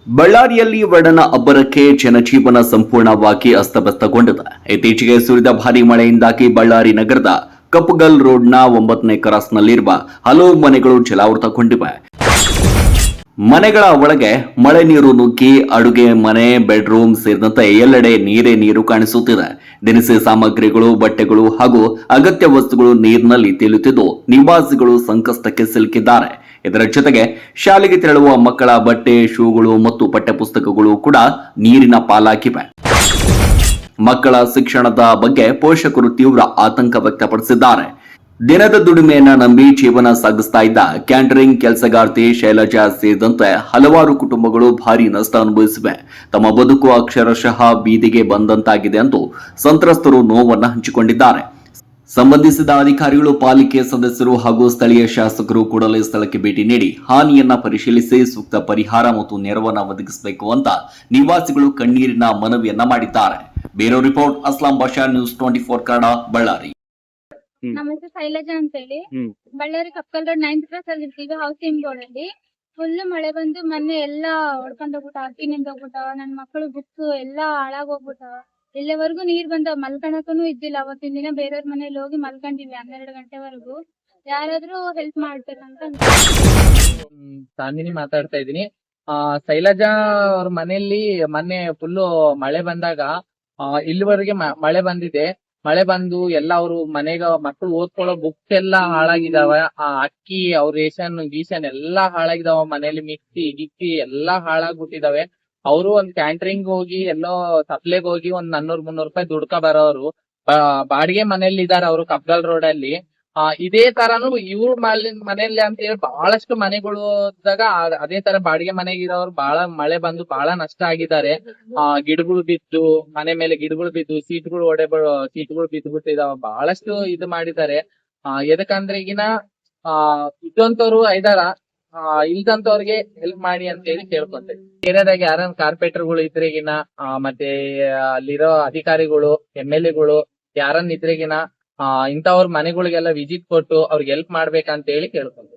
ಬಳ್ಳಾರಿಯಲ್ಲಿ ವರ್ಣನ ಅಬ್ಬರಕ್ಕೆ ಜನಜೀವನ ಸಂಪೂರ್ಣವಾಗಿ ಅಸ್ತವ್ಯಸ್ತಗೊಂಡಿದೆ. ಇತ್ತೀಚೆಗೆ ಸುರಿದ ಭಾರೀ ಮಳೆಯಿಂದಾಗಿ ಬಳ್ಳಾರಿ ನಗರದ ಕಪ್ಪಗಲ್ ರೋಡ್ನ 9ನೇ ಕ್ರಾಸ್ನಲ್ಲಿರುವ ಹಲವು ಮನೆಗಳು ಜಲಾವೃತಗೊಂಡಿವೆ. ಮನೆಗಳ ಒಳಗೆ ಮಳೆ ನೀರು ನುಗ್ಗಿ ಅಡುಗೆ ಮನೆ, ಬೆಡ್ರೂಮ್ ಸೇರಿದಂತೆ ಎಲ್ಲೆಡೆ ನೀರೇ ನೀರು ಕಾಣಿಸುತ್ತಿದೆ. ದಿನಸಿ ಸಾಮಗ್ರಿಗಳು, ಬಟ್ಟೆಗಳು ಹಾಗೂ ಅಗತ್ಯ ವಸ್ತುಗಳು ನೀರಿನಲ್ಲಿ ತೇಲುತ್ತಿದ್ದು ನಿವಾಸಿಗಳು ಸಂಕಷ್ಟಕ್ಕೆ ಸಿಲುಕಿದ್ದಾರೆ. ಇದರ ಜೊತೆಗೆ ಶಾಲೆಗೆ ತೆರಳುವ ಮಕ್ಕಳ ಬಟ್ಟೆ, ಶೂಗಳು ಮತ್ತು ಪಠ್ಯಪುಸ್ತಕಗಳು ಕೂಡ ನೀರಿನ ಪಾಲಾಗಿವೆ. ಮಕ್ಕಳ ಶಿಕ್ಷಣದ ಬಗ್ಗೆ ಪೋಷಕರು ತೀವ್ರ ಆತಂಕ ವ್ಯಕ್ತಪಡಿಸಿದ್ದಾರೆ. ದಿನದ ದುಡಿಮೆಯನ್ನ ನಂಬಿ ಜೀವನ ಸಾಗಿಸ್ತಾ ಇದ್ದ ಕ್ಯಾಂಟರಿಂಗ್ ಕೆಲಸಗಾರ್ತಿ ಶೈಲಜಾ ಸೇರಿದಂತೆ ಹಲವಾರು ಕುಟುಂಬಗಳು ಭಾರಿ ನಷ್ಟ ಅನುಭವಿಸಿವೆ. ತಮ್ಮ ಬದುಕು ಅಕ್ಷರಶಃ ಬೀದಿಗೆ ಬಂದಂತಾಗಿದೆ ಎಂದು ಸಂತ್ರಸ್ತರು ನೋವನ್ನು ಹಂಚಿಕೊಂಡಿದ್ದಾರೆ. ಸಂಬಂಧಿಸಿದ ಅಧಿಕಾರಿಗಳು, ಪಾಲಿಕೆ ಸದಸ್ಯರು ಹಾಗೂ ಸ್ಥಳೀಯ ಶಾಸಕರು ಕೂಡಲೇ ಸ್ಥಳಕ್ಕೆ ಭೇಟಿ ನೀಡಿ ಹಾನಿಯನ್ನ ಪರಿಶೀಲಿಸಿ ಸೂಕ್ತ ಪರಿಹಾರ ಮತ್ತು ನೆರವನ್ನ ಒದಗಿಸಬೇಕು ಅಂತ ನಿವಾಸಿಗಳು ಕಣ್ಣೀರಿನ ಮನವಿಯನ್ನ ಮಾಡಿದ್ದಾರೆ. Bureau report, Aslam Basha, news 24 Kannada, Ballari. ನಮ್ಮ ಹೆಸರು ಶೈಲಜಾ ಅಂತ ಹೇಳಿ. ಬಳ್ಳಾರಿ ಕಪ್ಪಲ್ ರೋಡ್ 9th ಕ್ರಾಸ್ ಅಲ್ಲಿ ಇರ್ತೀವಿ, ಹೌಸಿಂಗ್ ಬೋರ್ಡ್ ಅಲ್ಲಿ. ಫುಲ್ ಮಳೆ ಬಂದು ಮೊನ್ನೆ ಎಲ್ಲಾ ಹೊಡ್ಕೊಂಡ್ ಹೋಗ್ಬಿಟ್ಟ, ಅಕ್ಕಿ ನಿಂತೋಗ್ಬಿಟ್ಟಾವ, ನನ್ ಮಕ್ಕಳು ಬುಕ್ಸ್ ಎಲ್ಲಾ ಹಾಳಾಗೋಗ್ಬಿಟ್ಟಾವ. ಇಲ್ಲಿವರೆಗೂ ನೀರ್ ಬಂದಾವ, ಮಲ್ಕಣಕ್ಕೂ ಇದ್ದಿಲ್ಲ. ಅವತ್ತಿನ ದಿನ ಬೇರೆಯವ್ರ ಮನೇಲಿ ಹೋಗಿ ಮಲ್ಕೊಂಡಿವಿ 12 ಗಂಟೆವರೆಗೂ. ಯಾರಾದ್ರೂ ಹೆಲ್ಪ್ ಮಾಡ್ಬೇಕಂತ ಚಾಂದಿನಿ ಮಾತಾಡ್ತಾ ಇದೀನಿ. ಶೈಲಜಾ ಅವ್ರ ಮನೆಯಲ್ಲಿ ಮೊನ್ನೆ ಫುಲ್ಲು ಮಳೆ ಬಂದಾಗ ಇಲ್ಲಿವರೆಗೆ ಮಳೆ ಬಂದಿದೆ. ಮಳೆ ಬಂದು ಎಲ್ಲ ಅವ್ರು ಮನೆಗ ಮಕ್ಕಳು ಓದ್ಕೊಳ್ಳೋ ಬುಕ್ಸ್ ಎಲ್ಲಾ ಹಾಳಾಗಿದಾವ. ಅಕ್ಕಿ ಅವ್ರ ರೇಷನ್ ಗೀಷನ್ ಎಲ್ಲಾ ಹಾಳಾಗಿದಾವ. ಮನೇಲಿ ಮಿಕ್ಸಿ ಗಿಕ್ಸಿ ಎಲ್ಲಾ ಹಾಳಾಗ್ಬಿಟ್ಟಿದಾವೆ. ಅವರು ಒಂದ್ ಕ್ಯಾಂಟ್ರಿಂಗ್ ಹೋಗಿ ಎಲ್ಲೋ ಸಪ್ಲೆಗ್ ಹೋಗಿ ಒಂದ್ 400-300 ರೂಪಾಯಿ ದುಡ್ಕ ಬರೋರು ಬಾಡಿಗೆ ಮನೇಲಿ ಇದಾರೆ ಅವರು ಕಪ್ಗಲ್ ರೋಡ್ ಅಲ್ಲಿ. ಇದೇ ತರಾನು ಇವ್ರ ಮನೇಲಿ ಅಂತ ಹೇಳಿ ಬಹಳಷ್ಟು ಮನೆಗಳು ಇದ್ದಾಗ ಅದೇ ತರ ಬಾಡಿಗೆ ಮನೆಗಿರೋರು ಬಹಳ ಮಳೆ ಬಂದು ಬಹಳ ನಷ್ಟ ಆಗಿದ್ದಾರೆ. ಗಿಡಗಳು ಬಿದ್ದು, ಮನೆ ಮೇಲೆ ಗಿಡಗಳು ಬಿದ್ದು, ಸೀಟ್ಗಳು ಸೀಟ್ಗಳು ಬಿದ್ದು ಬಿಟ್ಟಿದಾವ. ಬಹಳಷ್ಟು ಇದು ಮಾಡಿದ್ದಾರೆ. ಎದಕ್ಕಂದ್ರೆ ಈಗಿನ ಇದ್ದಂತವ್ರು ಇದಾರ, ಇಲ್ದಂತವ್ರಿಗೆ ಹೆಲ್ಪ್ ಮಾಡಿ ಅಂತ ಹೇಳಿ ಕೇಳ್ಕೊಂತೇವೆ. ಏರಿಯಾದಾಗ ಯಾರನ್ನ ಕಾರ್ಪೊರೇಟರ್ಗಳು ಇದ್ರೆಗಿನ ಮತ್ತೆ ಅಲ್ಲಿರೋ ಅಧಿಕಾರಿಗಳು, MLA ಗಳು ಯಾರನ್ನ ಇದ್ರೆಗಿನ ಇಂಥವ್ರ ಮನೆಗಳಿಗೆಲ್ಲ ವಿಸಿಟ್ ಕೊಟ್ಟು ಅವ್ರಿಗೆ ಹೆಲ್ಪ್ ಮಾಡ್ಬೇಕಂತ ಹೇಳಿ ಕೇಳ್ಕೊಂತೇವೆ.